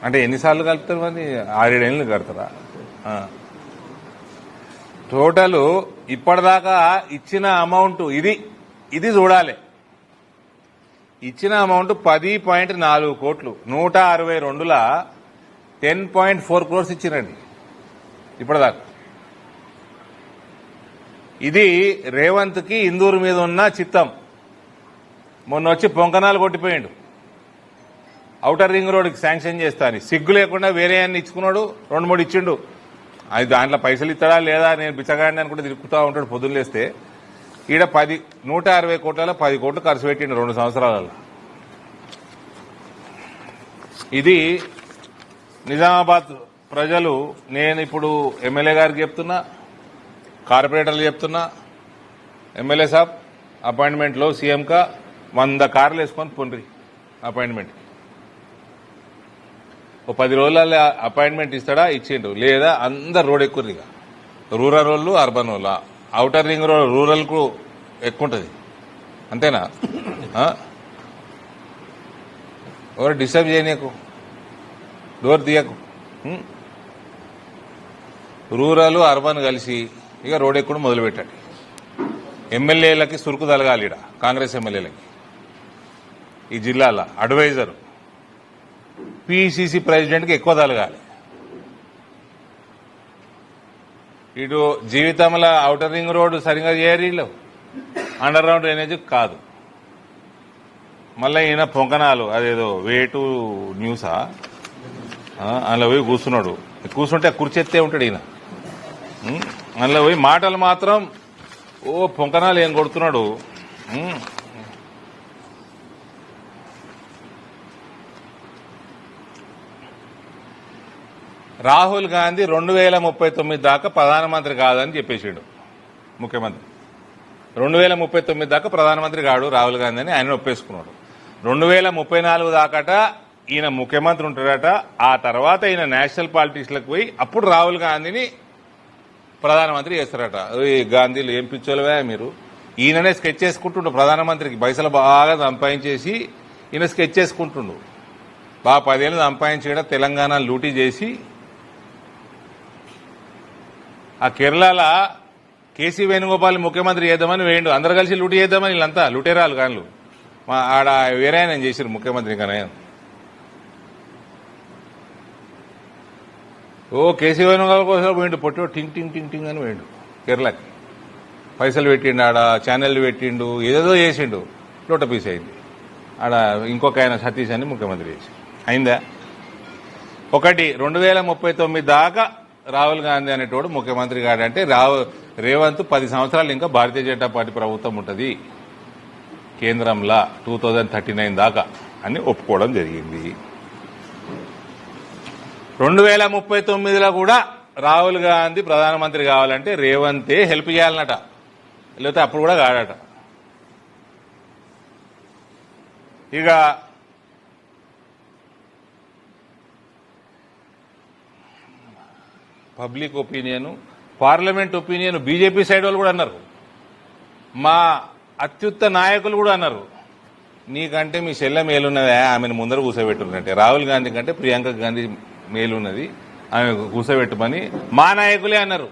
అంటే ఎన్నిసార్లు కలుపుతారు మరి 6-7 ఏళ్ళు కడతారా? టోటల్ ఇప్పటిదాకా ఇచ్చిన అమౌంట్ ఇది చూడాలి. ఇచ్చిన అమౌంట్ 10.4 కోట్లు 162లా 10.4 crores ఇచ్చిరండి ఇప్పటిదాకా. ఇది రేవంత్ కి ఇందూరు మీద ఉన్న చిత్తం. మొన్న వచ్చి పొంకనాలు కొట్టిపోయిండు. ఔటర్ రింగ్ రోడ్కి శాంక్షన్ చేస్తాను సిగ్గు లేకుండా వేరే అన్ని ఇచ్చుకున్నాడు. 2-3 ఇచ్చిండు. అది దాంట్లో పైసలు ఇస్తాడా లేదా నేను బిచ్చగాడిని అనుకుంటే తిరుగుతూ ఉంటాడు పొద్దున్న లేస్తే. ఈడ 160 కోట్లలో 10 కోట్లు ఖర్చు పెట్టిండు 2 సంవత్సరాలలో. ఇది నిజామాబాద్ ప్రజలు, నేను ఇప్పుడు ఎమ్మెల్యే గారికి చెప్తున్నా, కార్పొరేటర్లు చెప్తున్నా, ఎమ్మెల్యే సాబ్ అపాయింట్మెంట్లో సీఎంకా 100 కార్లు వేసుకొని పొండ్రి అపాయింట్మెంట్. ఓ 10 రోజుల అపాయింట్మెంట్ ఇస్తాడా? ఇచ్చిండు. లేదా అందరు రోడ్ ఎక్కువ. ఇక రూరల్ వాళ్ళు అర్బన్ వాళ్ళ ఔటర్ రింగ్ రోడ్ రూరల్కు ఎక్కువ ఉంటుంది. అంతేనా? ఎవరు డిస్టర్బ్ చేయనీకు, డోర్ తీయకు. రూరల్ అర్బన్ కలిసి ఇక రోడ్ ఎక్కువ మొదలుపెట్టండి. ఎమ్మెల్యేలకి సురుకు తలగాలి. ఇక్కడ కాంగ్రెస్ ఎమ్మెల్యేలకి ఈ జిల్లాల అడ్వైజర్ పిసిసి ప్రెసిడెంట్కి ఎక్కువ తలగాలి. ఇటు జీవితంలో ఔటర్ రింగ్ రోడ్డు సరిగా చేయరు, అండర్ గ్రౌండ్ డ్రైనేజ్ కాదు. మళ్ళీ ఈయన పొంకనాలు అదేదో వేటు న్యూసా అందులో పోయి కూర్చున్నాడు. కూర్చుంటే కుర్చెత్తే ఉంటాడు ఈయన. అందులో పోయి మాటలు మాత్రం పొంకనాలు ఏం కొడుతున్నాడు. రాహుల్ గాంధీ 2039 దాకా ప్రధానమంత్రి కాదని చెప్పేసాడు ముఖ్యమంత్రి. 2039 దాకా ప్రధానమంత్రి కాడు రాహుల్ గాంధీ అని ఆయన ఒప్పేసుకున్నాడు. 2034 దాకాట ఈయన ముఖ్యమంత్రి ఉంటాడట. ఆ తర్వాత ఈయన నేషనల్ పాలిటిక్స్లకు పోయి అప్పుడు రాహుల్ గాంధీని ప్రధానమంత్రి చేస్తారట. గాంధీలు ఏం పిచ్చోలవే మీరు. ఈయననే స్కెచ్ చేసుకుంటుండు ప్రధానమంత్రికి. పైసలు బాగా సంపాదించేసి ఈయన స్కెచ్ చేసుకుంటుండు. బాగా 10 ఏళ్ళు సంపాదించడం తెలంగాణ లూటీ చేసి ఆ కేరళలో కేసీ వేణుగోపాల్ ముఖ్యమంత్రి చేద్దామని వేయండు. అందరు కలిసి లూటీ చేద్దామని వీళ్ళంతా లూటేరాలు కాళ్ళు. ఆడ వేరే ఆయన చేశారు ముఖ్యమంత్రి కానీ. కేసీ వేణుగోపాల్ కోసం పోయిండు. పొట్టు టింగ్ టింగ్ టింగ్ టింగ్ అని పోయిండు కేరళకి. పైసలు పెట్టిండు, ఆడ ఛానళ్లు పెట్టిండు, ఏదేదో చేసిండు. లోట పీస్ అయింది. ఆడ ఇంకొక ఆయన సతీష్ అని ముఖ్యమంత్రి చేసి అయిందా? ఒకటి 2039 దాకా రాహుల్ గాంధీ అనేటోడు ముఖ్యమంత్రి కాడంటే రేవంత్ 10 సంవత్సరాలు ఇంకా భారతీయ జనతా పార్టీ ప్రభుత్వం ఉంటుంది కేంద్రంలో 2039 దాకా అని ఒప్పుకోవడం జరిగింది. 2039లో కూడా రాహుల్ గాంధీ ప్రధానమంత్రి కావాలంటే రేవంతే హెల్ప్ చేయాలన్నట. లేకపోతే అప్పుడు కూడా కాడట. ఇక public opinion, parliament opinion BJP side వాళ్ళు కూడా అన్నారు. మా అత్యుత్త నాయకులు కూడా అన్నారు, నీకంటే మీ చెల్లె మేలున్నదా, ఆమెను ముందర కూర్చోబెట్టున్నట్టే. రాహుల్ గాంధీ కంటే ప్రియాంక గాంధీ మేలున్నది, ఆమె కూర్చోబెట్టుమని మా నాయకులే అన్నారు.